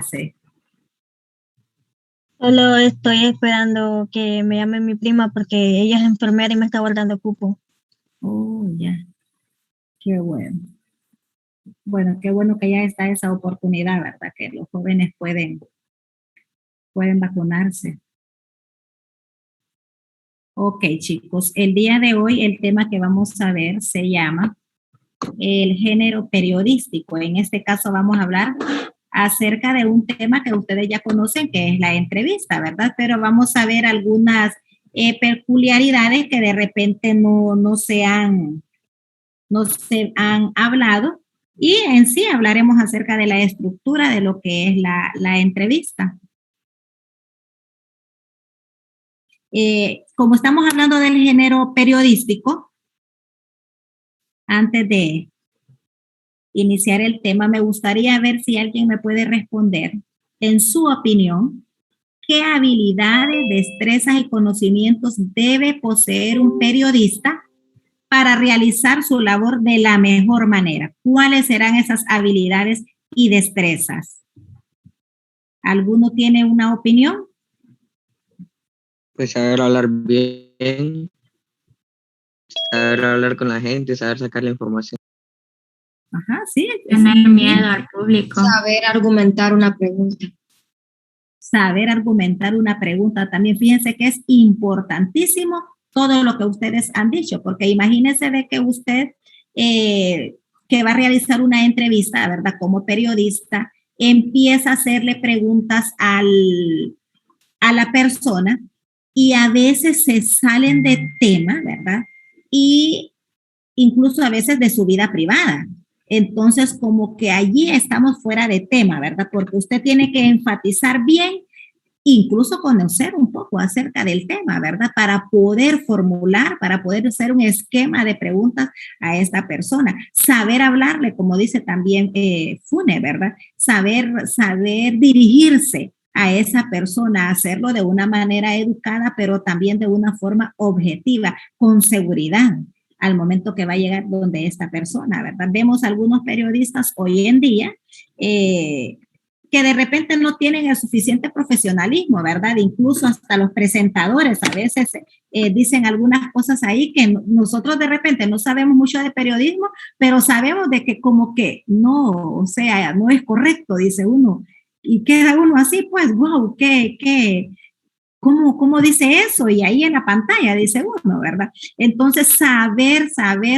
hace? Solo estoy esperando que me llame mi prima porque ella es enfermera y me está guardando cupo. Oh, ya. Qué bueno. Bueno, qué bueno que ya está esa oportunidad, ¿verdad? Que los jóvenes pueden vacunarse. Ok, chicos, el día de hoy el tema que vamos a ver se llama el género periodístico. En este caso vamos a hablar acerca de un tema que ustedes ya conocen, que es la entrevista, ¿verdad? Pero vamos a ver algunas peculiaridades que de repente no se han hablado, y en sí hablaremos acerca de la estructura de lo que es la entrevista. Como estamos hablando del género periodístico, antes de iniciar el tema, me gustaría ver si alguien me puede responder, en su opinión, qué habilidades, destrezas y conocimientos debe poseer un periodista para realizar su labor de la mejor manera. ¿Cuáles serán esas habilidades y destrezas? ¿Alguno tiene una opinión? Pues saber hablar bien, saber hablar con la gente, saber sacar la información. Ajá, sí. Tener miedo al público. Saber argumentar una pregunta. Saber argumentar una pregunta también. Fíjense que es importantísimo todo lo que ustedes han dicho, porque imagínense de que usted que va a realizar una entrevista, ¿verdad? Como periodista, empieza a hacerle preguntas a la persona y a veces se salen de tema, ¿verdad? Y incluso a veces de su vida privada. Entonces, como que allí estamos fuera de tema, ¿verdad? Porque usted tiene que enfatizar bien, incluso conocer un poco acerca del tema, ¿verdad? Para poder formular, para poder hacer un esquema de preguntas a esta persona. Saber hablarle, como dice también Fune, ¿verdad? Saber dirigirse a esa persona, hacerlo de una manera educada, pero también de una forma objetiva, con seguridad al momento que va a llegar donde esta persona, ¿verdad? Vemos algunos periodistas hoy en día que de repente no tienen el suficiente profesionalismo, ¿verdad? Incluso hasta los presentadores a veces dicen algunas cosas ahí que nosotros de repente no sabemos mucho de periodismo, pero sabemos de que como que no, o sea, no es correcto, dice uno. Y queda uno así, pues, wow, ¿cómo dice eso? Y ahí en la pantalla dice uno, ¿verdad? Entonces, saber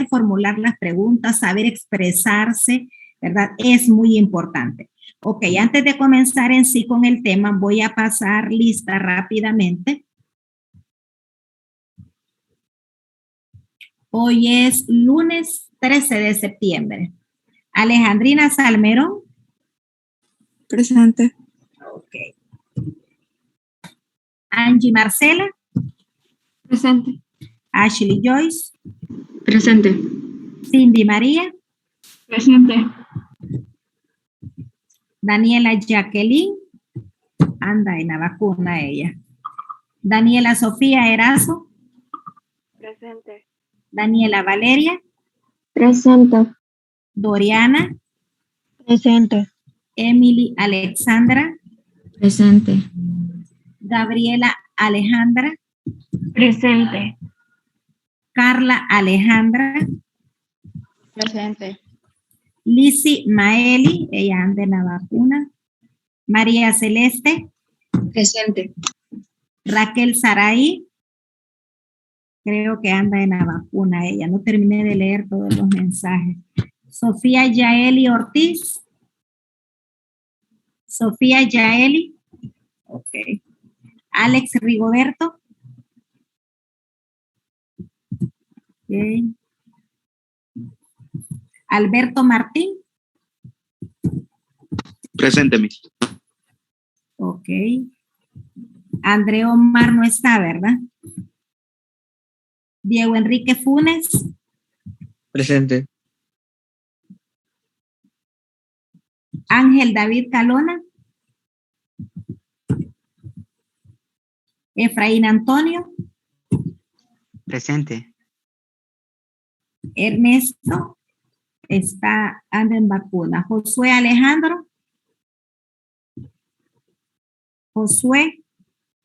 formular las preguntas, saber expresarse, ¿verdad? Es muy importante. Ok, antes de comenzar en sí con el tema, voy a pasar lista rápidamente. Hoy es lunes 13 de septiembre. Alejandrina Salmerón. Presente. Ok. Angie Marcela. Presente. Ashley Joyce. Presente. Cindy María. Presente. Daniela Jacqueline. Anda en la vacuna ella. Daniela Sofía Erazo. Presente. Daniela Valeria. Presente. Doriana. Presente. Emily Alexandra. Presente. Gabriela Alejandra. Presente. Carla Alejandra. Presente. Lizzy Maeli, ella anda en la vacuna. María Celeste. Presente. Raquel Saray. Creo que anda en la vacuna ella. No terminé de leer todos los mensajes. Sofía Yaeli Ortiz. Sofía Yaeli. Ok. Alex Rigoberto. Okay. Alberto Martín. Presente, Miss. Ok. André Omar no está, ¿verdad? Diego Enrique Funes. Presente. Ángel David Calona. Efraín Antonio. Presente. Ernesto anda en vacuna. Josué Alejandro. Josué,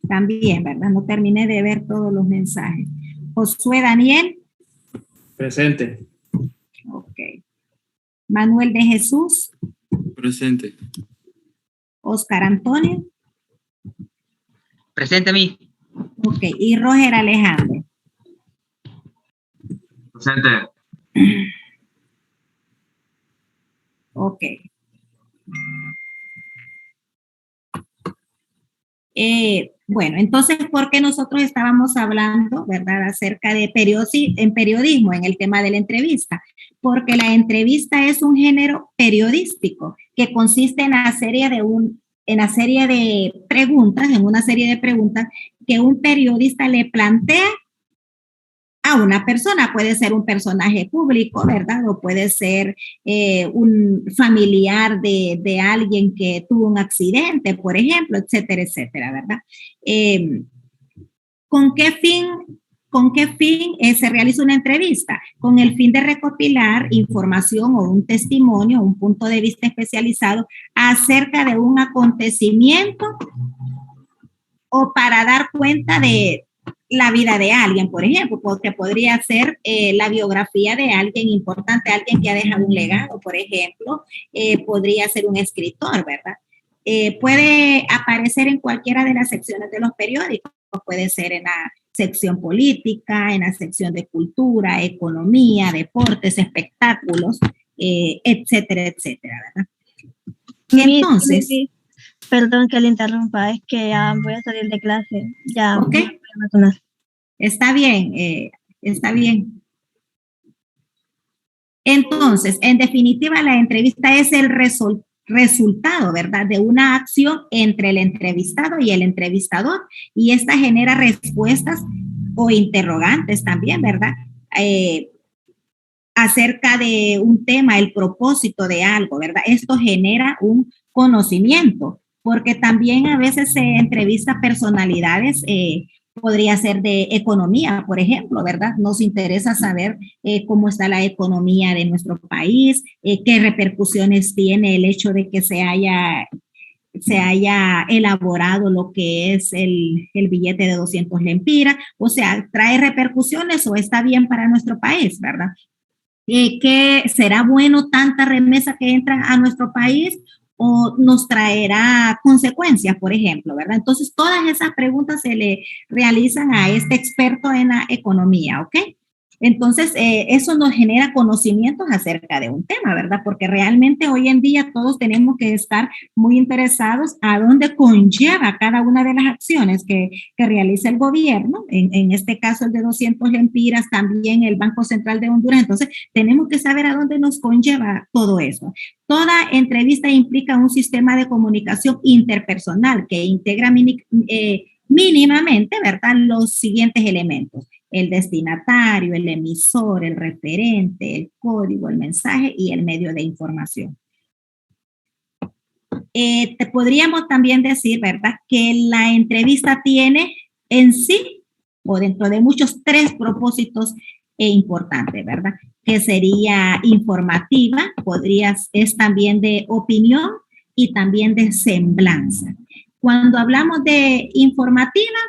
también, ¿verdad? No terminé de ver todos los mensajes. Josué Daniel. Presente. Ok. Manuel de Jesús. Presente. Oscar Antonio. Presente a mí. Ok. Y Roger Alejandro. Presente. Ok. Bueno, entonces, ¿por qué nosotros estábamos hablando, verdad, acerca de periodismo en el tema de la entrevista? Porque la entrevista es un género periodístico que consiste en una serie de preguntas que un periodista le plantea a una persona. Puede ser un personaje público, ¿verdad? O puede ser un familiar de alguien que tuvo un accidente, por ejemplo, etcétera, etcétera, ¿verdad? ¿Con qué fin se realiza una entrevista? Con el fin de recopilar información o un testimonio, un punto de vista especializado acerca de un acontecimiento o para dar cuenta de la vida de alguien, por ejemplo, porque podría ser la biografía de alguien importante, alguien que ha dejado un legado, por ejemplo, podría ser un escritor, ¿verdad? Puede aparecer en cualquiera de las secciones de los periódicos, puede ser en la sección política, en la sección de cultura, economía, deportes, espectáculos, etcétera, etcétera, ¿verdad? Entonces, perdón que le interrumpa, es que ya voy a salir de clase. Ya. Ok. Está bien, está bien. Entonces, en definitiva, la entrevista es el resultado, ¿verdad?, de una acción entre el entrevistado y el entrevistador, y esta genera respuestas o interrogantes también, ¿verdad?, acerca de un tema, el propósito de algo, ¿verdad? Esto genera un conocimiento, porque también a veces se entrevista personalidades, podría ser de economía, por ejemplo, ¿verdad? Nos interesa saber cómo está la economía de nuestro país, qué repercusiones tiene el hecho de que se haya elaborado lo que es el billete de 200 lempiras, o sea, trae repercusiones o está bien para nuestro país, ¿verdad? ¿Que será bueno tanta remesa que entra a nuestro país o nos traerá consecuencias, por ejemplo, ¿verdad? Entonces, todas esas preguntas se le realizan a este experto en la economía, ¿ok? Entonces, eso nos genera conocimientos acerca de un tema, ¿verdad? Porque realmente hoy en día todos tenemos que estar muy interesados a dónde conlleva cada una de las acciones que realiza el gobierno, en este caso el de 200 lempiras, también el Banco Central de Honduras. Entonces, tenemos que saber a dónde nos conlleva todo eso. Toda entrevista implica un sistema de comunicación interpersonal que integra mínimamente, ¿verdad?, los siguientes elementos: el destinatario, el emisor, el referente, el código, el mensaje y el medio de información. Te podríamos también decir, ¿verdad?, que la entrevista tiene en sí, o dentro de muchos, 3 propósitos importantes, ¿verdad?, que sería informativa, es también de opinión y también de semblanza. Cuando hablamos de informativa,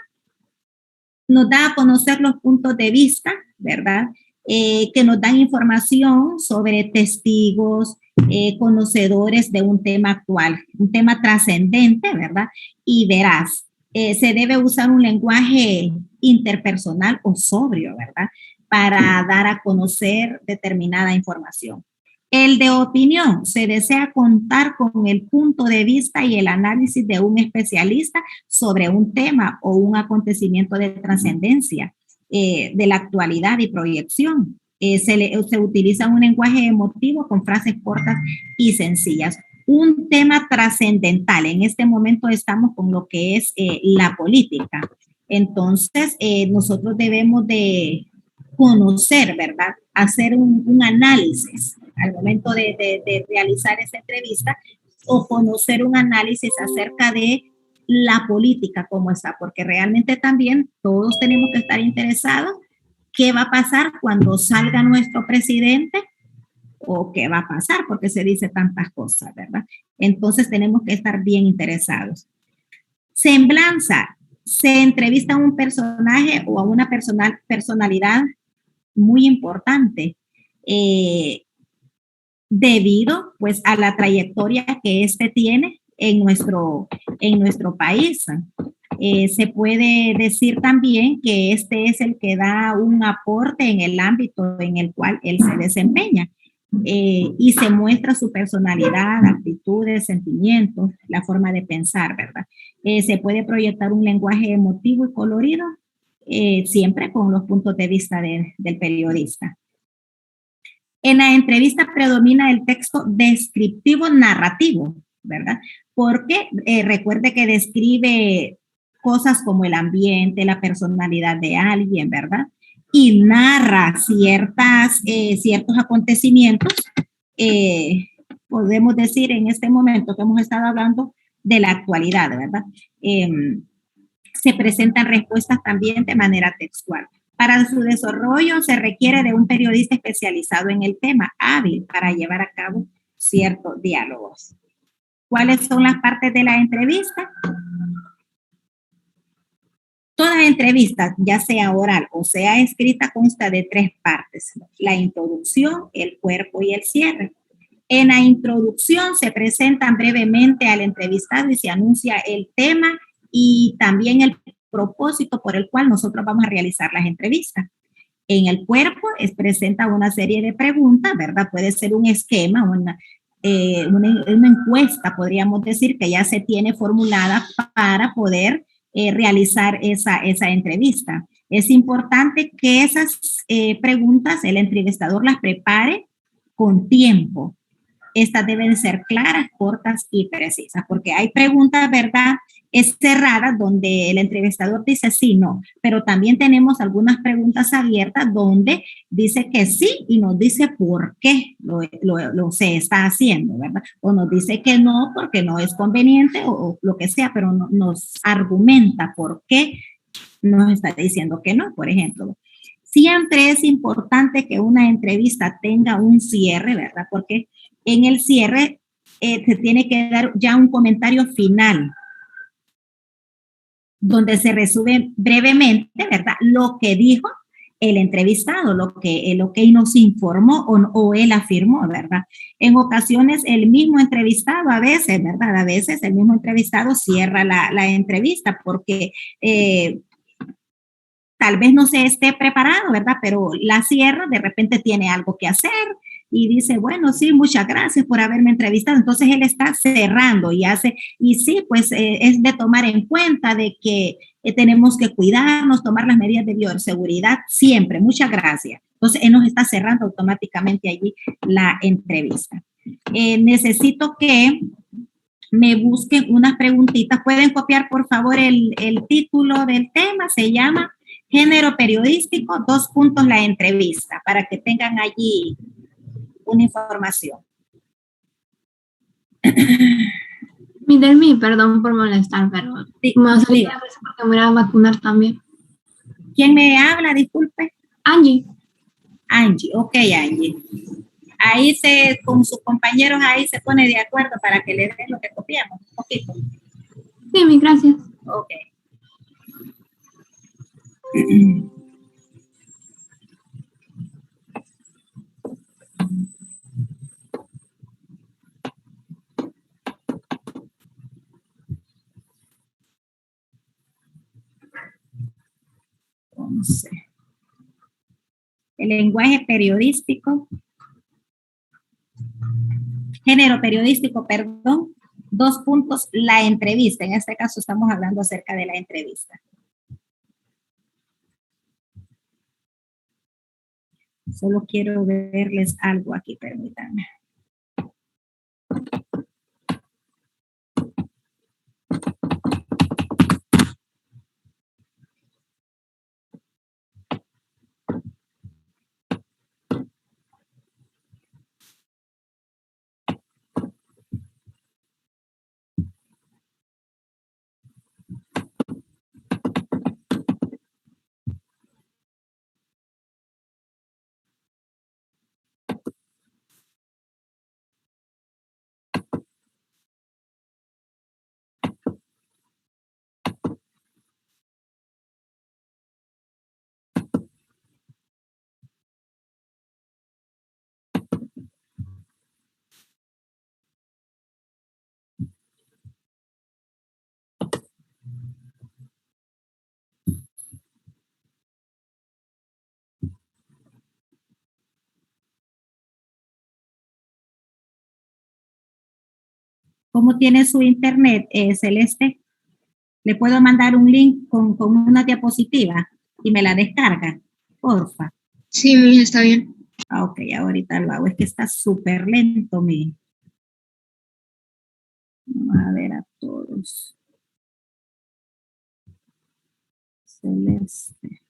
nos da a conocer los puntos de vista, ¿verdad?, que nos dan información sobre testigos, conocedores de un tema actual, un tema trascendente, ¿verdad?, y veraz. Se debe usar un lenguaje interpersonal o sobrio, ¿verdad?, para dar a conocer determinada información. El de opinión: se desea contar con el punto de vista y el análisis de un especialista sobre un tema o un acontecimiento de trascendencia, de la actualidad y proyección. Se utiliza un lenguaje emotivo con frases cortas y sencillas. Un tema trascendental. En este momento estamos con lo que es la política. Entonces, nosotros debemos de conocer, ¿verdad?, hacer un análisis al momento de realizar esta entrevista, o conocer un análisis acerca de la política, cómo está, porque realmente también todos tenemos que estar interesados qué va a pasar cuando salga nuestro presidente, o qué va a pasar, porque se dice tantas cosas, ¿verdad? Entonces tenemos que estar bien interesados. Semblanza. Se entrevista a un personaje o a una personalidad muy importante debido pues a la trayectoria que éste tiene en nuestro país. Se puede decir también que este es el que da un aporte en el ámbito en el cual él se desempeña. Y se muestra su personalidad, actitudes, sentimientos, la forma de pensar, ¿verdad? Se puede proyectar un lenguaje emotivo y colorido, siempre con los puntos de vista del periodista. En la entrevista predomina el texto descriptivo narrativo, ¿verdad? Porque recuerde que describe cosas como el ambiente, la personalidad de alguien, ¿verdad? Y narra ciertos acontecimientos. Podemos decir en este momento que hemos estado hablando de la actualidad, ¿verdad? Se presentan respuestas también de manera textual. Para su desarrollo se requiere de un periodista especializado en el tema, hábil para llevar a cabo ciertos diálogos. ¿Cuáles son las partes de la entrevista? Toda entrevista, ya sea oral o sea escrita, consta de 3 partes: la introducción, el cuerpo y el cierre. En la introducción se presentan brevemente al entrevistado y se anuncia el tema y también el propósito por el cual nosotros vamos a realizar las entrevistas. En el cuerpo presenta una serie de preguntas, ¿verdad? Puede ser un esquema, una encuesta, podríamos decir, que ya se tiene formulada para poder realizar esa entrevista. Es importante que esas preguntas el entrevistador las prepare con tiempo. Estas deben ser claras, cortas y precisas, porque hay preguntas, ¿verdad?, cerradas donde el entrevistador dice sí, no, pero también tenemos algunas preguntas abiertas donde dice que sí y nos dice por qué lo se está haciendo, ¿verdad? O nos dice que no porque no es conveniente o lo que sea, pero no, nos argumenta por qué nos está diciendo que no, por ejemplo. Siempre es importante que una entrevista tenga un cierre, ¿verdad? Porque en el cierre se tiene que dar ya un comentario final donde se resume brevemente, ¿verdad?, lo que dijo el entrevistado, lo que nos informó o él afirmó, ¿verdad? En ocasiones el mismo entrevistado, a veces, ¿verdad? A veces el mismo entrevistado cierra la entrevista porque tal vez no se esté preparado, ¿verdad? Pero la cierra, de repente tiene algo que hacer y dice, bueno, sí, muchas gracias por haberme entrevistado. Entonces él está cerrando y sí, pues es de tomar en cuenta de que tenemos que cuidarnos, tomar las medidas de bioseguridad siempre. Muchas gracias. Entonces él nos está cerrando automáticamente allí la entrevista. Necesito que me busquen unas preguntitas. Pueden copiar, por favor, el título del tema. Se llama Género periodístico, la entrevista, para que tengan allí una información. Mi Delmi, perdón por molestar, pero Sí, me va a salir porque me voy a vacunar también. ¿Quién me habla? Disculpe. Angie. Angie, ok, Angie. Ahí con sus compañeros ahí se pone de acuerdo para que le den lo que copiamos, un poquito. Sí, mi gracias. Ok. Entonces, el lenguaje periodístico, género periodístico, perdón, la entrevista. En este caso estamos hablando acerca de la entrevista. Solo quiero verles algo aquí, permítanme. ¿Cómo tiene su internet, Celeste? ¿Le puedo mandar un link con una diapositiva y me la descarga? Porfa. Sí, mi hija, está bien. Ah, ok, ahorita lo hago. Es que está súper lento, mi. Vamos a ver a todos. Celeste.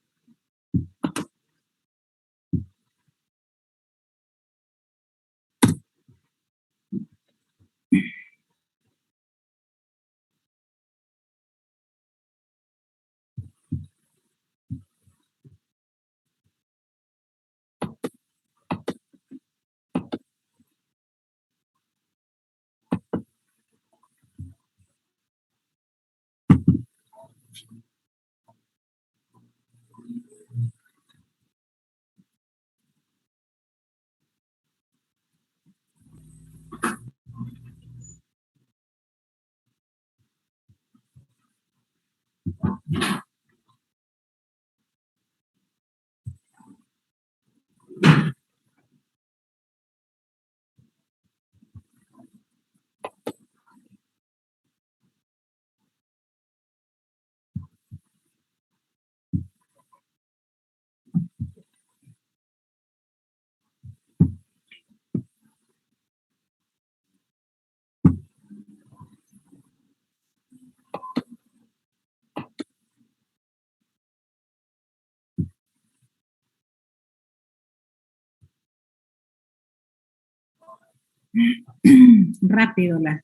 Rápido las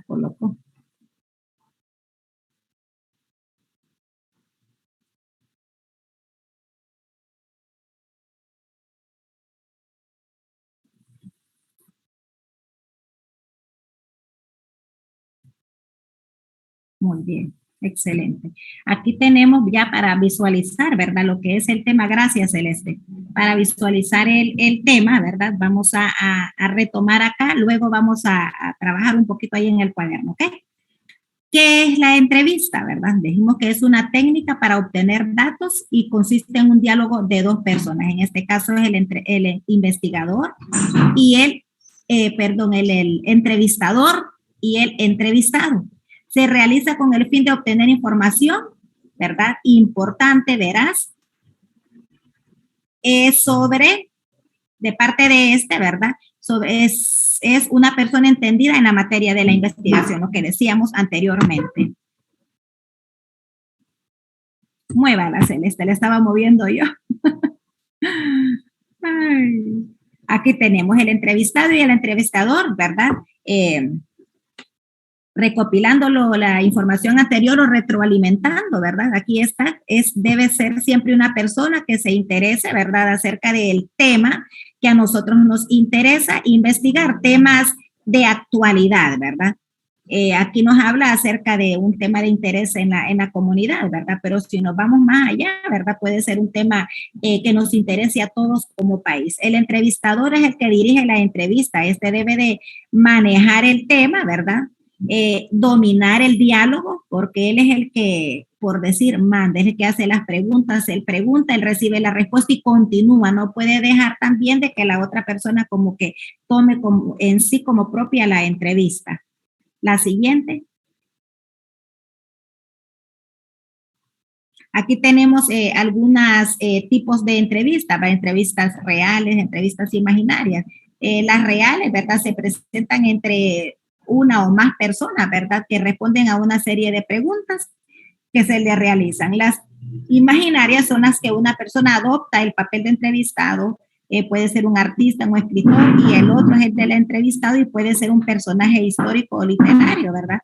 coloco. Muy bien, excelente. Aquí tenemos ya para visualizar, ¿verdad? Lo que es el tema. Gracias, Celeste. Para visualizar el tema, ¿verdad? Vamos a retomar acá, luego vamos a trabajar un poquito ahí en el cuaderno, ¿ok? ¿Qué es la entrevista, verdad? Dijimos que es una técnica para obtener datos y consiste en un diálogo de dos personas. En este caso es el investigador y el entrevistador y el entrevistado. Se realiza con el fin de obtener información, ¿verdad? Importante, veraz, sobre, de parte de ¿verdad? Es una persona entendida en la materia de la investigación, lo que decíamos anteriormente. Muévala, Celeste, la estaba moviendo yo. Ay. Aquí tenemos el entrevistado y el entrevistador, ¿verdad? Recopilando la información anterior o retroalimentando, ¿verdad? Aquí está, debe ser siempre una persona que se interese, ¿verdad? Acerca del tema que a nosotros nos interesa investigar, temas de actualidad, ¿verdad? Aquí nos habla acerca de un tema de interés en la comunidad, ¿verdad? Pero si nos vamos más allá, ¿verdad? Puede ser un tema que nos interese a todos como país. El entrevistador es el que dirige la entrevista, debe de manejar el tema, ¿verdad? Dominar el diálogo, porque él es el que, por decir, manda, es el que hace las preguntas, él pregunta, él recibe la respuesta y continúa, no puede dejar también de que la otra persona como que tome en sí como propia la entrevista. La siguiente. Aquí tenemos algunos tipos de entrevistas, entrevistas reales, entrevistas imaginarias. Las reales, ¿verdad? Se presentan entre una o más personas, ¿verdad? Que responden a una serie de preguntas que se le realizan. Las imaginarias son las que una persona adopta el papel de entrevistado, puede ser un artista, un escritor, y el otro es el del entrevistado y puede ser un personaje histórico o literario, ¿verdad?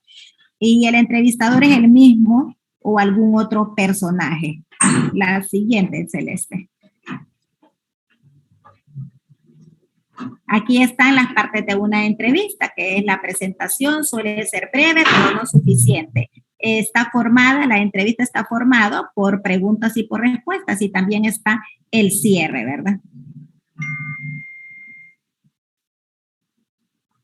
Y el entrevistador es el mismo o algún otro personaje. La siguiente, Celeste. Aquí están las partes de una entrevista, que es la presentación, suele ser breve, pero no suficiente. La entrevista está formada por preguntas y por respuestas, y también está el cierre, ¿verdad?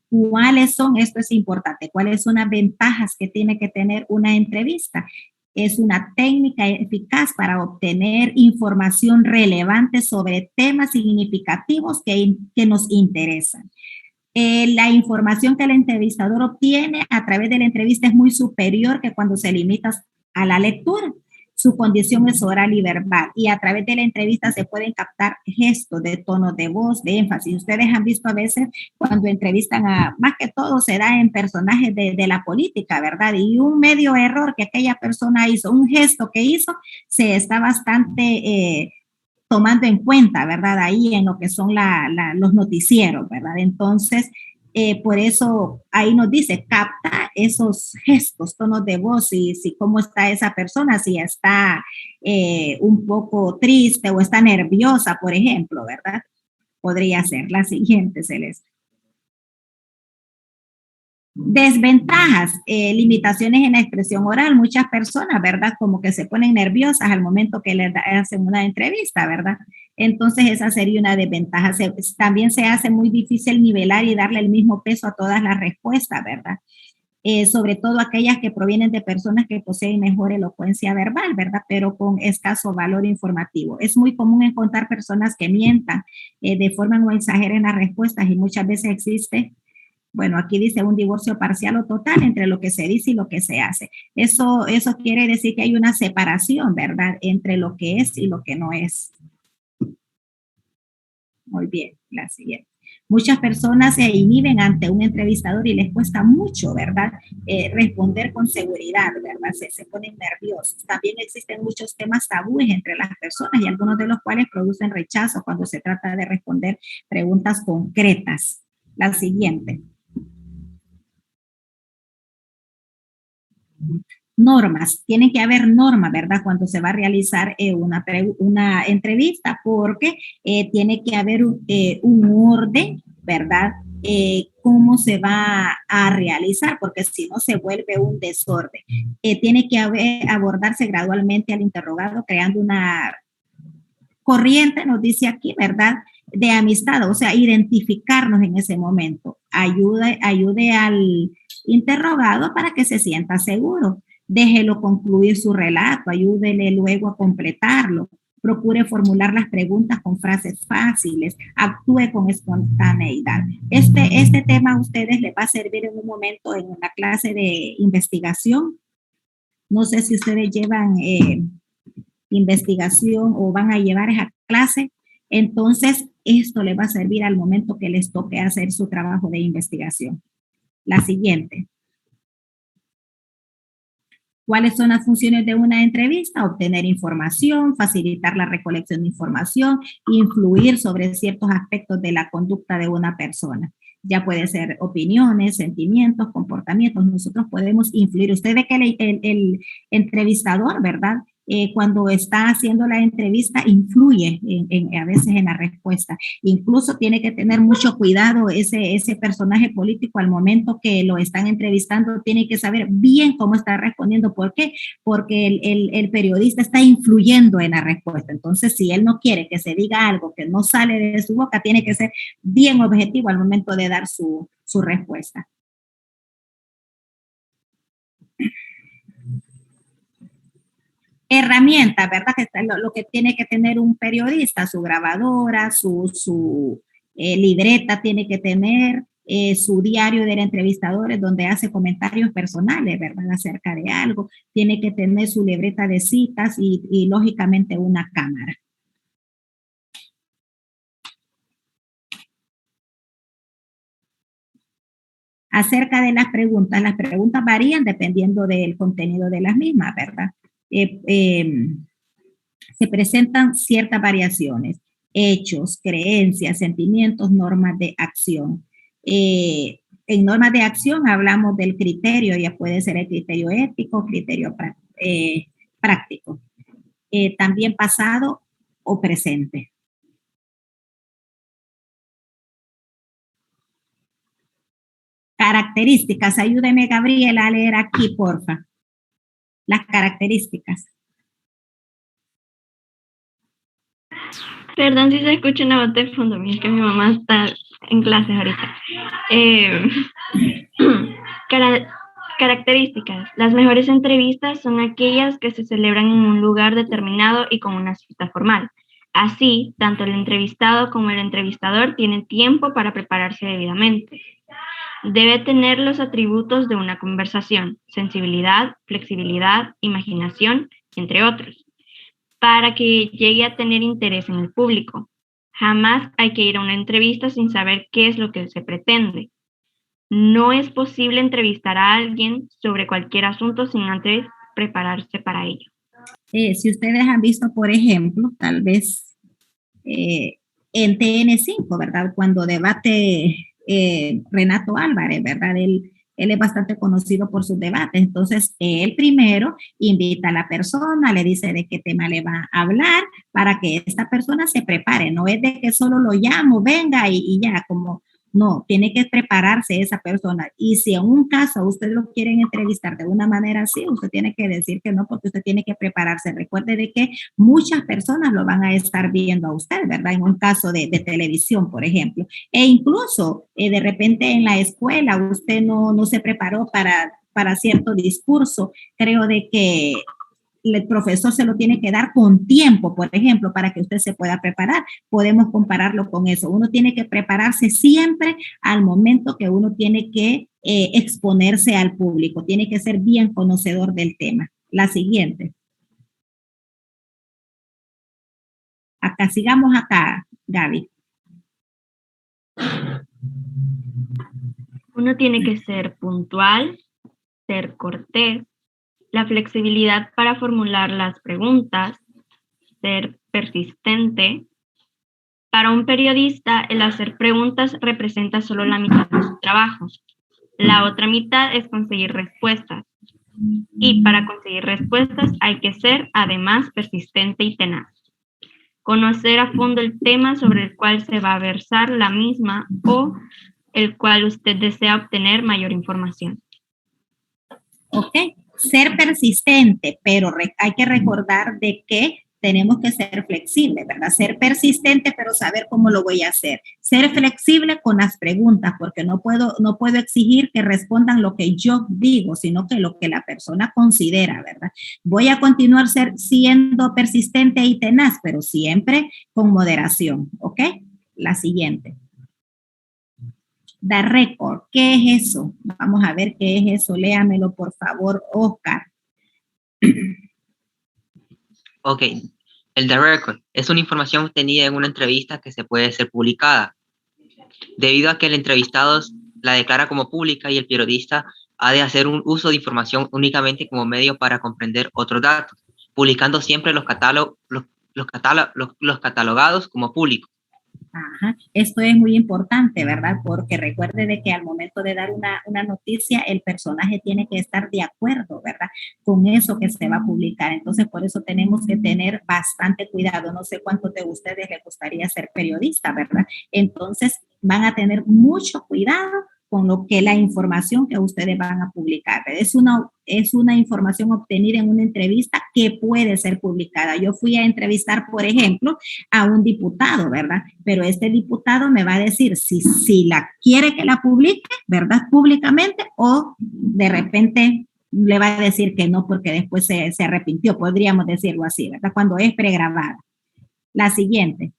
¿Cuáles son? Esto es importante. ¿Cuáles son las ventajas que tiene que tener una entrevista? Es una técnica eficaz para obtener información relevante sobre temas significativos que nos interesan. La información que el entrevistador obtiene a través de la entrevista es muy superior que cuando se limita a la lectura. Su condición es oral y verbal, y a través de la entrevista se pueden captar gestos de tono de voz, de énfasis. Ustedes han visto a veces cuando entrevistan más que todo se da en personajes de la política, ¿verdad? Y un medio error que aquella persona hizo, un gesto que hizo, se está bastante tomando en cuenta, ¿verdad? Ahí en lo que son los noticieros, ¿verdad? Entonces, por eso ahí nos dice, capta esos gestos, tonos de voz y si cómo está esa persona, si está un poco triste o está nerviosa, por ejemplo, ¿verdad? Podría ser la siguiente, Celeste. Desventajas, limitaciones en la expresión oral. Muchas personas, ¿verdad? Como que se ponen nerviosas al momento que les hacen una entrevista, ¿verdad? Entonces esa sería una desventaja. También se hace muy difícil nivelar y darle el mismo peso a todas las respuestas, ¿verdad? Sobre todo aquellas que provienen de personas que poseen mejor elocuencia verbal, ¿verdad? Pero con escaso valor informativo. Es muy común encontrar personas que mientan, deforman o exageren las respuestas y muchas veces existe. Bueno, aquí dice un divorcio parcial o total entre lo que se dice y lo que se hace. Eso quiere decir que hay una separación, ¿verdad? Entre lo que es y lo que no es. Muy bien, la siguiente. Muchas personas se inhiben ante un entrevistador y les cuesta mucho, ¿verdad? Responder con seguridad, ¿verdad? Se ponen nerviosos. También existen muchos temas tabúes entre las personas y algunos de los cuales producen rechazo cuando se trata de responder preguntas concretas. La siguiente. Normas, tiene que haber normas, ¿verdad? Cuando se va a realizar una entrevista, porque tiene que haber un orden, ¿verdad? Cómo se va a realizar, porque si no se vuelve un desorden. Tiene que abordarse gradualmente al interrogado, creando una corriente, nos dice aquí, ¿verdad? De amistad, o sea, identificarnos en ese momento. Ayude al interrogado para que se sienta seguro. Déjelo concluir su relato, ayúdele luego a completarlo. Procure formular las preguntas con frases fáciles, actúe con espontaneidad. Este tema a ustedes les va a servir en un momento en una clase de investigación. No sé si ustedes llevan investigación o van a llevar esa clase. Entonces, esto les va a servir al momento que les toque hacer su trabajo de investigación. La siguiente. ¿Cuáles son las funciones de una entrevista? Obtener información, facilitar la recolección de información, influir sobre ciertos aspectos de la conducta de una persona. Ya puede ser opiniones, sentimientos, comportamientos. Nosotros podemos influir. Usted ve que el entrevistador, ¿verdad? Cuando está haciendo la entrevista, influye a veces en la respuesta. Incluso tiene que tener mucho cuidado ese personaje político al momento que lo están entrevistando, tiene que saber bien cómo está respondiendo. ¿Por qué? Porque el periodista está influyendo en la respuesta. Entonces, si él no quiere que se diga algo que no sale de su boca, tiene que ser bien objetivo al momento de dar su respuesta. Herramientas, ¿verdad? Que lo que tiene que tener un periodista, su grabadora, su libreta tiene que tener, su diario del entrevistador donde hace comentarios personales, ¿verdad? Acerca de algo. Tiene que tener su libreta de citas y lógicamente una cámara. Acerca de las preguntas varían dependiendo del contenido de las mismas, ¿verdad? Se presentan ciertas variaciones, hechos, creencias, sentimientos, normas de acción. En normas de acción hablamos del criterio, ya puede ser el criterio ético, criterio práctico. También pasado o presente. Características, ayúdeme Gabriela a leer aquí, porfa. Las características. Perdón si se escucha una voz de fondo, es que mi mamá está en clases ahorita. Características. Las mejores entrevistas son aquellas que se celebran en un lugar determinado y con una cita formal. Así, tanto el entrevistado como el entrevistador tienen tiempo para prepararse debidamente. Debe tener los atributos de una conversación: sensibilidad, flexibilidad, imaginación, entre otros, para que llegue a tener interés en el público. Jamás hay que ir a una entrevista sin saber qué es lo que se pretende. No es posible entrevistar a alguien sobre cualquier asunto sin antes prepararse para ello. Si ustedes han visto, por ejemplo, tal vez en TN5, ¿verdad? Cuando debate Renato Álvarez, ¿verdad? Él es bastante conocido por sus debates. Entonces, él primero invita a la persona, le dice de qué tema le va a hablar para que esta persona se prepare. No es de que solo lo llamo, venga y ya, como no, tiene que prepararse esa persona. Y si en un caso usted lo quieren entrevistar de una manera así, usted tiene que decir que no, porque usted tiene que prepararse. Recuerde de que muchas personas lo van a estar viendo a usted, ¿verdad? En un caso de televisión, por ejemplo. E incluso de repente en la escuela usted no se preparó para cierto discurso. Creo de que el profesor se lo tiene que dar con tiempo, por ejemplo, para que usted se pueda preparar. Podemos compararlo con eso. Uno tiene que prepararse siempre al momento que uno tiene que exponerse al público. Tiene que ser bien conocedor del tema. La siguiente. Acá, sigamos acá, Gaby. Uno tiene que ser puntual, ser cortés, la flexibilidad para formular las preguntas, ser persistente. Para un periodista, el hacer preguntas representa solo la mitad de su trabajo. La otra mitad es conseguir respuestas. Y para conseguir respuestas hay que ser, además, persistente y tenaz. Conocer a fondo el tema sobre el cual se va a versar la misma o el cual usted desea obtener mayor información. Ok, ser persistente, pero hay que recordar de que tenemos que ser flexibles, ¿verdad? Ser persistente, pero saber cómo lo voy a hacer. Ser flexible con las preguntas, porque no puedo exigir que respondan lo que yo digo, sino que lo que la persona considera, ¿verdad? Voy a continuar siendo persistente y tenaz, pero siempre con moderación, ¿ok? La siguiente. The record, ¿qué es eso? Vamos a ver qué es eso. Léamelo, por favor, Oscar. Ok, el The Record es una información obtenida en una entrevista que se puede ser publicada. Debido a que el entrevistado la declara como pública y el periodista ha de hacer un uso de información únicamente como medio para comprender otros datos, publicando siempre los catalogados como públicos. Ajá. Esto es muy importante, ¿verdad? Porque recuerde de que al momento de dar una noticia, el personaje tiene que estar de acuerdo, ¿verdad? Con eso que se va a publicar. Entonces, por eso tenemos que tener bastante cuidado. No sé cuánto de ustedes les gustaría ser periodista, ¿verdad? Entonces, van a tener mucho cuidado con lo que la información que ustedes van a publicar. Es una información obtenida en una entrevista que puede ser publicada. Yo fui a entrevistar, por ejemplo, a un diputado, ¿verdad? Pero este diputado me va a decir si la quiere que la publique, ¿verdad? Públicamente, o de repente le va a decir que no porque después se arrepintió, podríamos decirlo así, ¿verdad? Cuando es pregrabada. La siguiente.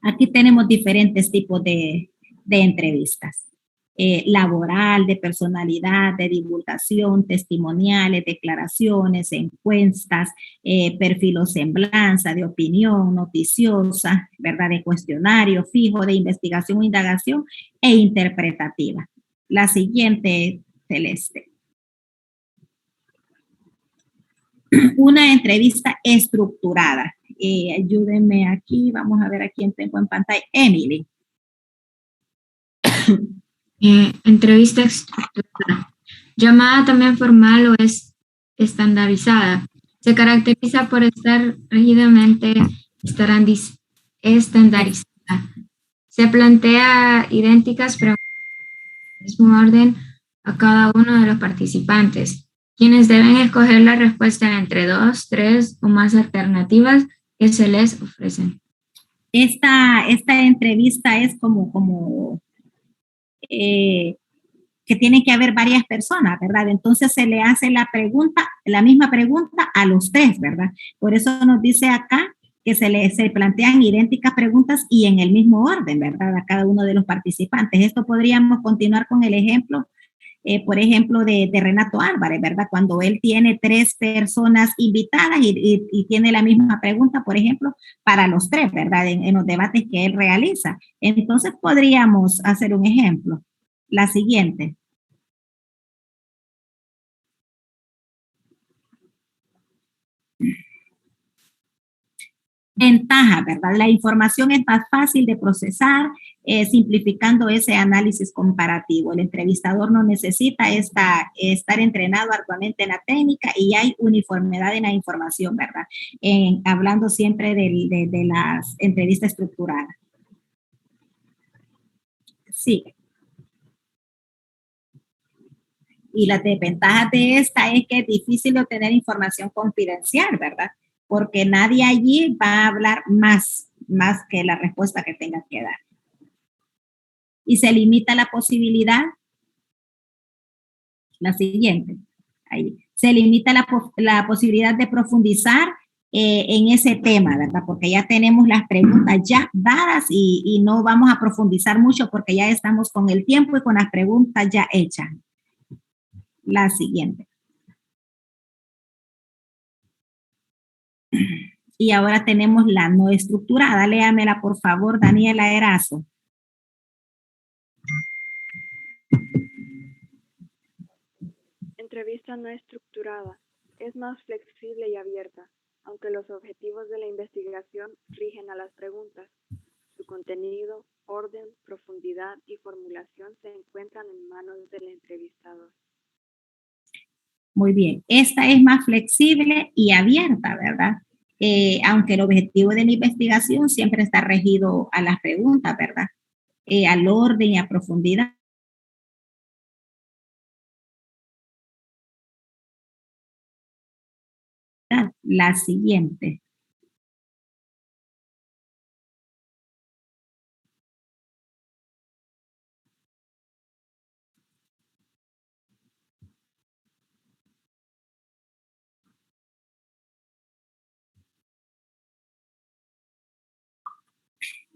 Aquí tenemos diferentes tipos de entrevistas. Laboral, de personalidad, de divulgación, testimoniales, declaraciones, encuestas, perfil o semblanza, de opinión, noticiosa, ¿verdad? De cuestionario fijo, de investigación o indagación e interpretativa. La siguiente, Celeste. Una entrevista estructurada. Ayúdenme aquí, vamos a ver a quién tengo en pantalla. Emily. Entrevista estructurada. Llamada también formal o es estandarizada. Se caracteriza por estar rígidamente estandarizada. Se plantea idénticas preguntas en el mismo orden a cada uno de los participantes, quienes deben escoger la respuesta entre 2, 3 o más alternativas que se les ofrecen. Esta entrevista es como que tienen que haber varias personas, ¿verdad? Entonces se le hace la misma pregunta a los tres, ¿verdad? Por eso nos dice acá que se plantean idénticas preguntas y en el mismo orden, ¿verdad? A cada uno de los participantes. Esto podríamos continuar con el ejemplo, por ejemplo, de Renato Álvarez, ¿verdad? Cuando él tiene 3 personas invitadas y tiene la misma pregunta, por ejemplo, para los 3, ¿verdad? En los debates que él realiza. Entonces podríamos hacer un ejemplo. La siguiente. Ventaja, ¿verdad? La información es más fácil de procesar, simplificando ese análisis comparativo. El entrevistador no necesita estar entrenado arduamente en la técnica y hay uniformidad en la información, ¿verdad? Hablando siempre de las entrevistas estructuradas. Sí. Y la desventaja de esta es que es difícil obtener información confidencial, ¿verdad? Porque nadie allí va a hablar más que la respuesta que tenga que dar. Y se limita la posibilidad, la siguiente, ahí, se limita la posibilidad de profundizar en ese tema, ¿verdad? Porque ya tenemos las preguntas ya dadas y no vamos a profundizar mucho porque ya estamos con el tiempo y con las preguntas ya hechas. La siguiente. Y ahora tenemos la no estructurada. Léamela, por favor, Daniela Erazo. Entrevista no estructurada. Es más flexible y abierta, aunque los objetivos de la investigación rigen a las preguntas. Su contenido, orden, profundidad y formulación se encuentran en manos del entrevistador. Muy bien. Esta es más flexible y abierta, ¿verdad? Aunque el objetivo de la investigación siempre está regido a las preguntas, ¿verdad? Al orden y a profundidad. La siguiente.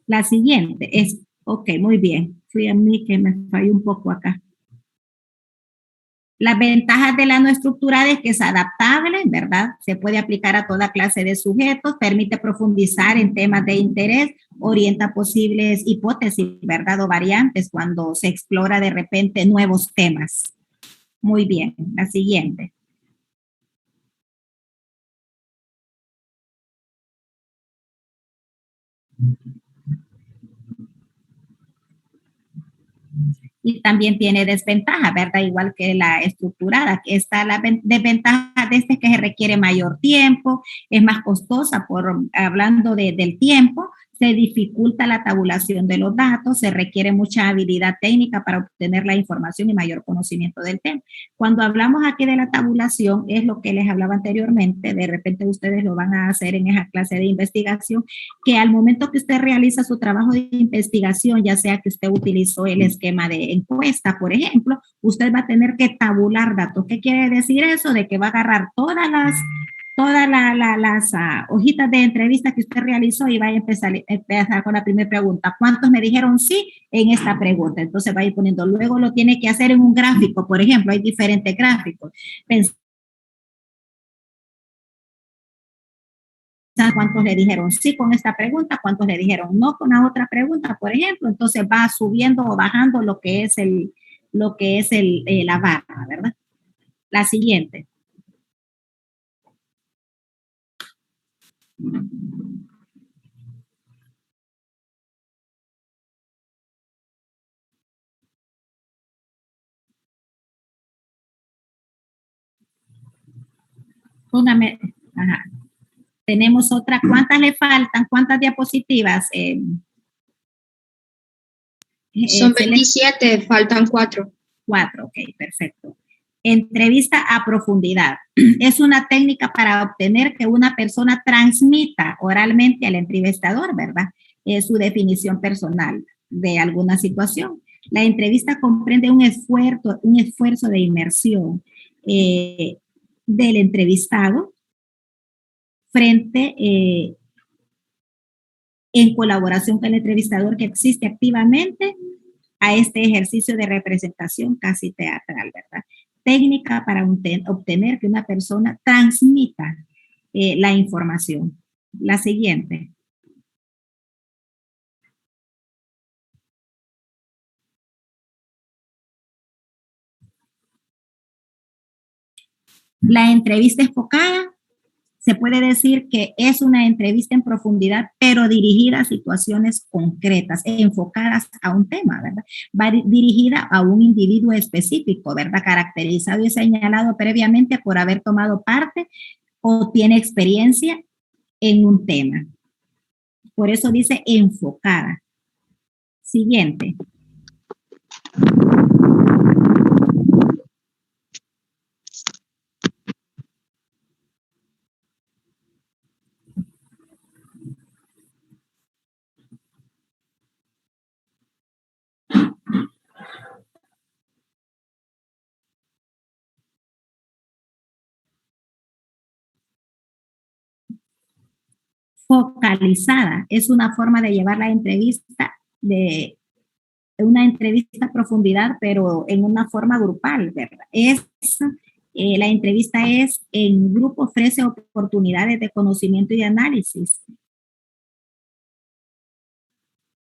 La siguiente es, ok, muy bien. Fui a mí que me falló un poco acá. Las ventajas de la no estructurada es que es adaptable, ¿verdad? Se puede aplicar a toda clase de sujetos, permite profundizar en temas de interés, orienta posibles hipótesis, ¿verdad? O variantes cuando se explora de repente nuevos temas. Muy bien, la siguiente. Y también tiene desventaja, ¿verdad? Igual que la estructurada, que está la desventaja de este que se requiere mayor tiempo, es más costosa hablando del tiempo, se dificulta la tabulación de los datos, se requiere mucha habilidad técnica para obtener la información y mayor conocimiento del tema. Cuando hablamos aquí de la tabulación, es lo que les hablaba anteriormente, de repente ustedes lo van a hacer en esa clase de investigación, que al momento que usted realiza su trabajo de investigación, ya sea que usted utilizó el esquema de encuesta, por ejemplo, usted va a tener que tabular datos. ¿Qué quiere decir eso? De que va a agarrar todas las hojitas de entrevista que usted realizó y va a empezar con la primera pregunta. ¿Cuántos me dijeron sí en esta pregunta? Entonces va a ir poniendo. Luego lo tiene que hacer en un gráfico, por ejemplo, hay diferentes gráficos. Pensar cuántos le dijeron sí con esta pregunta, cuántos le dijeron no con la otra pregunta, por ejemplo. Entonces va subiendo o bajando lo que es la barra, ¿verdad? La siguiente. Ajá. Tenemos otra. ¿Cuántas le faltan? ¿Cuántas diapositivas? Son 27, faltan 4. 4, ok, perfecto. Entrevista a profundidad. Es una técnica para obtener que una persona transmita oralmente al entrevistador, ¿verdad? Su definición personal de alguna situación. La entrevista comprende un esfuerzo de inmersión del entrevistado frente en colaboración con el entrevistador que existe activamente a este ejercicio de representación casi teatral, ¿verdad? Técnica para obtener que una persona transmita la información. La siguiente. La entrevista enfocada, se puede decir que es una entrevista en profundidad, pero dirigida a situaciones concretas, enfocadas a un tema, ¿verdad? Va dirigida a un individuo específico, ¿verdad? Caracterizado y señalado previamente por haber tomado parte o tiene experiencia en un tema. Por eso dice enfocada. Siguiente. Focalizada es una forma de llevar la entrevista de una entrevista a profundidad, pero en una forma grupal, ¿verdad? La entrevista es en grupo, ofrece oportunidades de conocimiento y de análisis,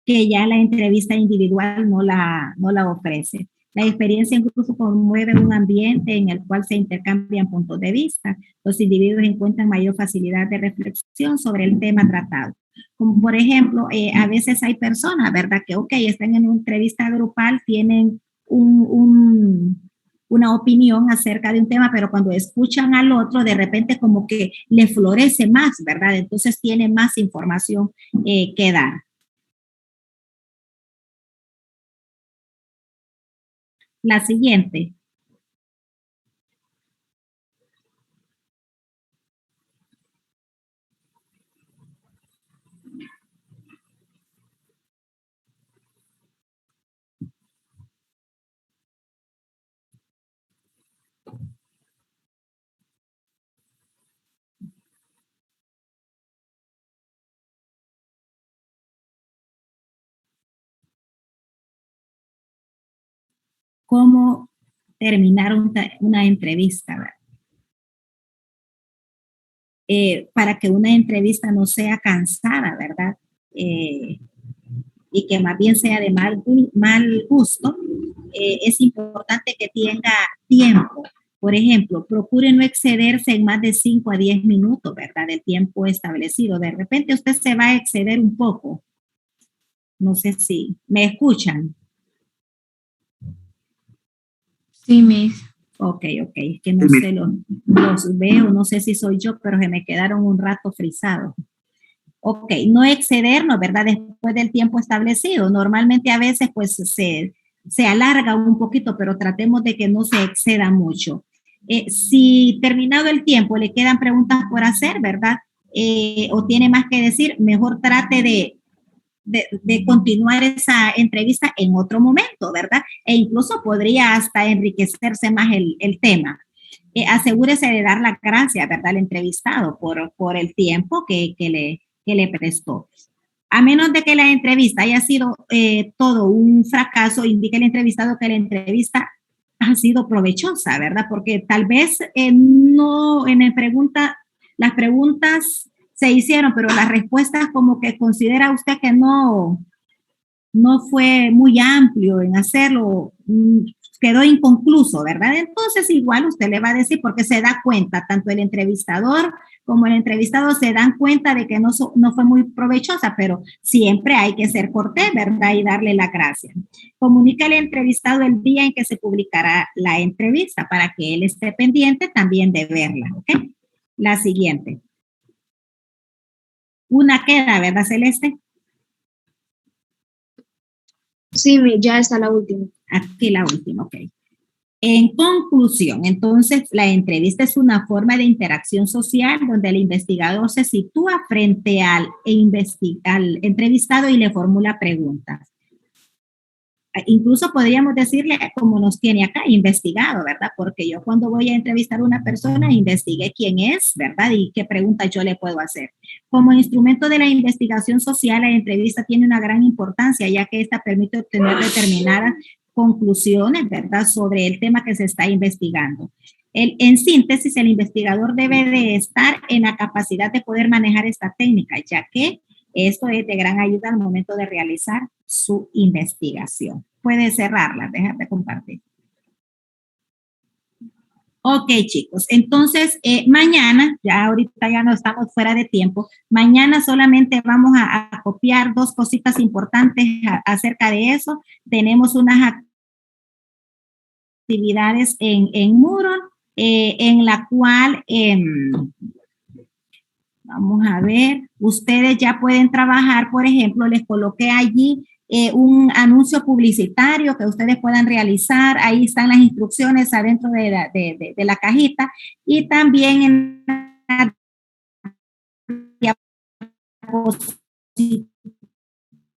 que ya la entrevista individual no la ofrece. La experiencia en grupo promueve un ambiente en el cual se intercambian puntos de vista. Los individuos encuentran mayor facilidad de reflexión sobre el tema tratado. Como por ejemplo, a veces hay personas, ¿verdad? Que, están en una entrevista grupal, tienen una opinión acerca de un tema, pero cuando escuchan al otro, de repente como que le florece más, ¿verdad? Entonces tiene más información que dar. La siguiente. ¿Cómo terminar una entrevista, ¿verdad? Para que una entrevista no sea cansada, ¿verdad? Y que más bien sea de mal gusto, es importante que tenga tiempo. Por ejemplo, procure no excederse en más de 5 a 10 minutos, ¿verdad? Del tiempo establecido. De repente usted se va a exceder un poco. No sé si me escuchan. Sí, Miss. Ok, es que no sé, los veo, no sé si soy yo, pero se me quedaron un rato frisados. Ok, no excedernos, ¿verdad? Después del tiempo establecido. Normalmente a veces pues se alarga un poquito, pero tratemos de que no se exceda mucho. Si terminado el tiempo le quedan preguntas por hacer, ¿verdad? O tiene más que decir, mejor trate de continuar esa entrevista en otro momento, ¿verdad? E incluso podría hasta enriquecerse más el tema. Asegúrese de dar la gracia, ¿verdad? Al entrevistado por el tiempo que le prestó. A menos de que la entrevista haya sido todo un fracaso, indique el entrevistado que la entrevista ha sido provechosa, ¿verdad? Porque tal vez no en las preguntas se hicieron, pero las respuestas como que considera usted que no fue muy amplio en hacerlo, quedó inconcluso, ¿verdad? Entonces igual usted le va a decir, porque se da cuenta, tanto el entrevistador como el entrevistado se dan cuenta de que no fue muy provechosa, pero siempre hay que ser cortés, ¿verdad? Y darle la gracia. Comunica al entrevistado el día en que se publicará la entrevista para que él esté pendiente también de verla, ¿ok? La siguiente. Una queda, ¿verdad, Celeste? Sí, ya está la última. Aquí la última, ok. En conclusión, entonces, la entrevista es una forma de interacción social donde el investigador se sitúa frente al entrevistado y le formula preguntas. incluso podríamos decirle, como nos tiene acá, investigado, ¿verdad? Porque yo cuando voy a entrevistar a una persona, investigué quién es, ¿verdad? Y qué preguntas yo le puedo hacer. Como instrumento de la investigación social, la entrevista tiene una gran importancia, ya que esta permite obtener determinadas conclusiones, ¿verdad?, sobre el tema que se está investigando. En síntesis, el investigador debe de estar en la capacidad de poder manejar esta técnica, ya que esto es de gran ayuda al momento de realizar su investigación. Puede cerrarla, dejar de compartir. Ok, chicos, entonces mañana, ya ahorita ya no estamos fuera de tiempo, mañana solamente vamos a copiar 2 cositas importantes acerca de eso. Tenemos unas actividades en Moodle, en la cual, vamos a ver, ustedes ya pueden trabajar, por ejemplo, les coloqué allí un anuncio publicitario que ustedes puedan realizar, ahí están las instrucciones adentro de la cajita, y también en la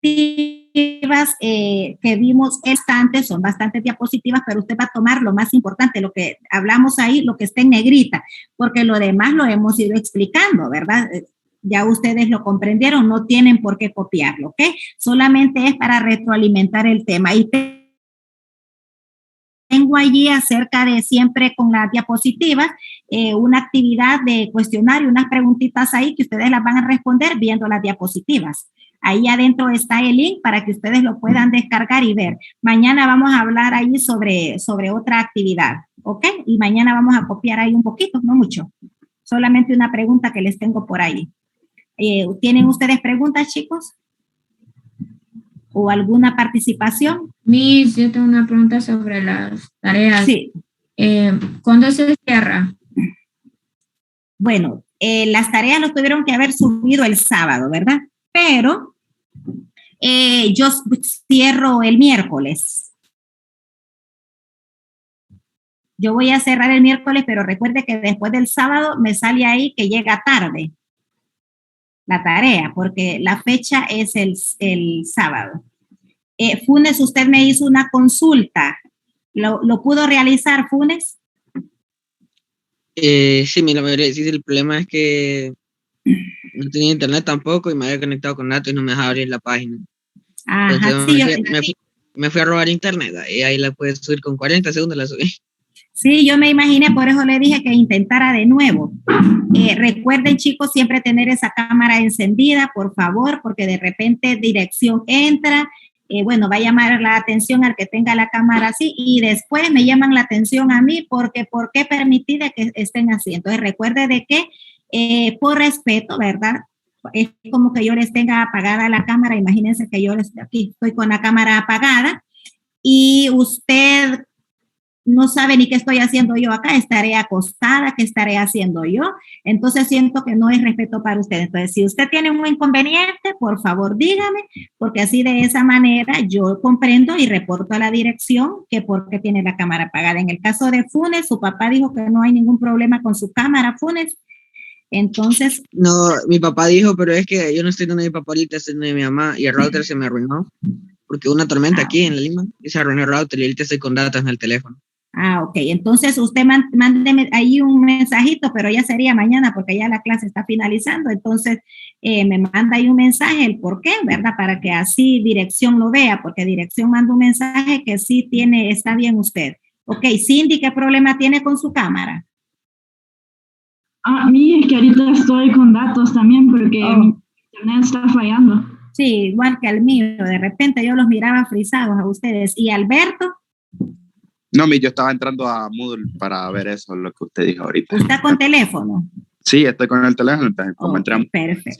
diapositivas que vimos antes, son bastantes diapositivas, pero usted va a tomar lo más importante, lo que hablamos ahí, lo que está en negrita, porque lo demás lo hemos ido explicando, ¿verdad? Ya ustedes lo comprendieron, no tienen por qué copiarlo, ¿ok? Solamente es para retroalimentar el tema. Y tengo allí acerca de siempre con las diapositivas una actividad de cuestionario, unas preguntitas ahí que ustedes las van a responder viendo las diapositivas. Ahí adentro está el link para que ustedes lo puedan descargar y ver. Mañana vamos a hablar ahí sobre otra actividad, ¿ok? Y mañana vamos a copiar ahí un poquito, no mucho. Solamente una pregunta que les tengo por ahí. ¿Tienen ustedes preguntas, chicos? ¿O alguna participación? Miss, yo tengo una pregunta sobre las tareas. Sí. ¿Cuándo se cierra? Bueno, las tareas los tuvieron que haber subido el sábado, ¿verdad? Pero yo cierro el miércoles. Yo voy a cerrar el miércoles, pero recuerde que después del sábado me sale ahí que llega tarde la tarea, porque la fecha es el sábado. Funes, usted me hizo una consulta. ¿Lo pudo realizar, Funes? Sí, mira, sí, el problema es que no tenía internet tampoco y me había conectado con datos y no me dejaba abrir la página. Ajá, entonces, sí, me fui a robar internet y ahí la puedes subir con 40 segundos, la subí. Sí, yo me imaginé, por eso le dije que intentara de nuevo. Recuerden, chicos, siempre tener esa cámara encendida, por favor, porque de repente dirección entra, bueno, va a llamar la atención al que tenga la cámara así y después me llaman la atención a mí porque ¿por qué permitir que estén así? Entonces, recuerde de que por respeto, ¿verdad? Es como que yo les tenga apagada la cámara, imagínense que yo aquí estoy con la cámara apagada y usted no sabe ni qué estoy haciendo yo acá, estaré acostada, qué estaré haciendo yo, entonces siento que no es respeto para usted. Entonces, si usted tiene un inconveniente, por favor dígame, porque así de esa manera yo comprendo y reporto a la dirección que por qué tiene la cámara apagada. En el caso de Funes, su papá dijo que no hay ningún problema con su cámara, Funes, entonces... No, mi papá dijo, pero es que yo no estoy donde mi papá ahorita, estoy donde mi mamá y el router se me arruinó, porque hubo una tormenta aquí en Lima y se arruinó el router y ahorita estoy con datos en el teléfono. Ok, entonces usted mándeme ahí un mensajito, pero ya sería mañana porque ya la clase está finalizando, entonces me manda ahí un mensaje, el por qué, ¿verdad? Para que así dirección lo vea, porque dirección manda un mensaje que sí está bien usted. Ok, Cindy, ¿qué problema tiene con su cámara? A mí es que ahorita estoy con datos también porque mi internet está fallando. Sí, igual que al mío, de repente yo los miraba frisados a ustedes. ¿Y Alberto? No, yo estaba entrando a Moodle para ver eso, lo que usted dijo ahorita. ¿Usted está con teléfono? Sí, estoy con el teléfono, entonces como entramos. Perfecto.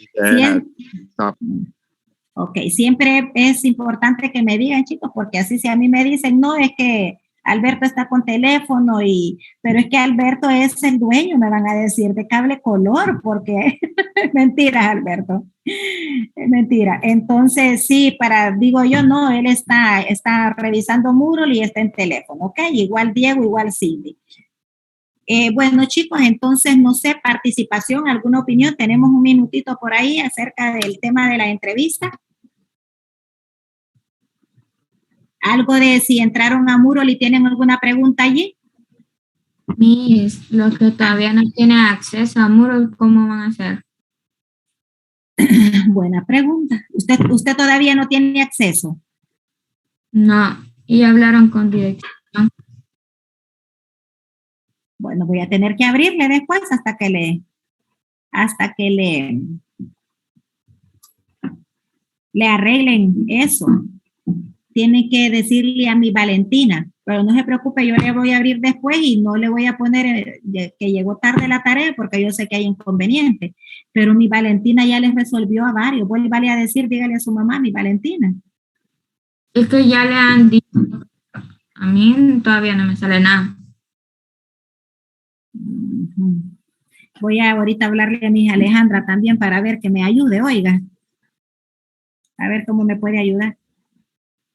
Ok, siempre es importante que me digan, chicos, porque así si a mí me dicen, no, es que Alberto está con teléfono, pero es que Alberto es el dueño, me van a decir, de Cable Color, porque mentira, Alberto, mentira. Entonces, sí, digo yo, no, él está revisando Moodle y está en teléfono, ¿ok? Igual Diego, igual Cindy. Bueno, chicos, entonces, no sé, participación, alguna opinión, tenemos un minutito por ahí acerca del tema de la entrevista. Algo de si entraron a Moodle y tienen alguna pregunta allí. Miss, los que todavía no tienen acceso a Moodle, ¿cómo van a hacer? Buena pregunta. ¿Usted todavía no tiene acceso? No, y hablaron con dirección. Bueno, voy a tener que abrirle después hasta que le arreglen eso. Tiene que decirle a mi Valentina, pero no se preocupe, yo le voy a abrir después y no le voy a poner que llegó tarde la tarea porque yo sé que hay inconveniente, pero mi Valentina ya les resolvió a varios. Vuélvale a decir, dígale a su mamá, mi Valentina. Es que ya le han dicho, a mí todavía no me sale nada. Voy a ahorita hablarle a mi hija Alejandra también para ver que me ayude, oiga. A ver cómo me puede ayudar.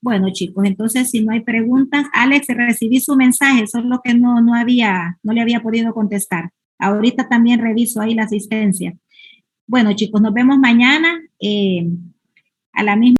Bueno, chicos, entonces si no hay preguntas, Alex, recibí su mensaje, solo que no le había podido contestar. Ahorita también reviso ahí la asistencia. Bueno, chicos, nos vemos mañana a la misma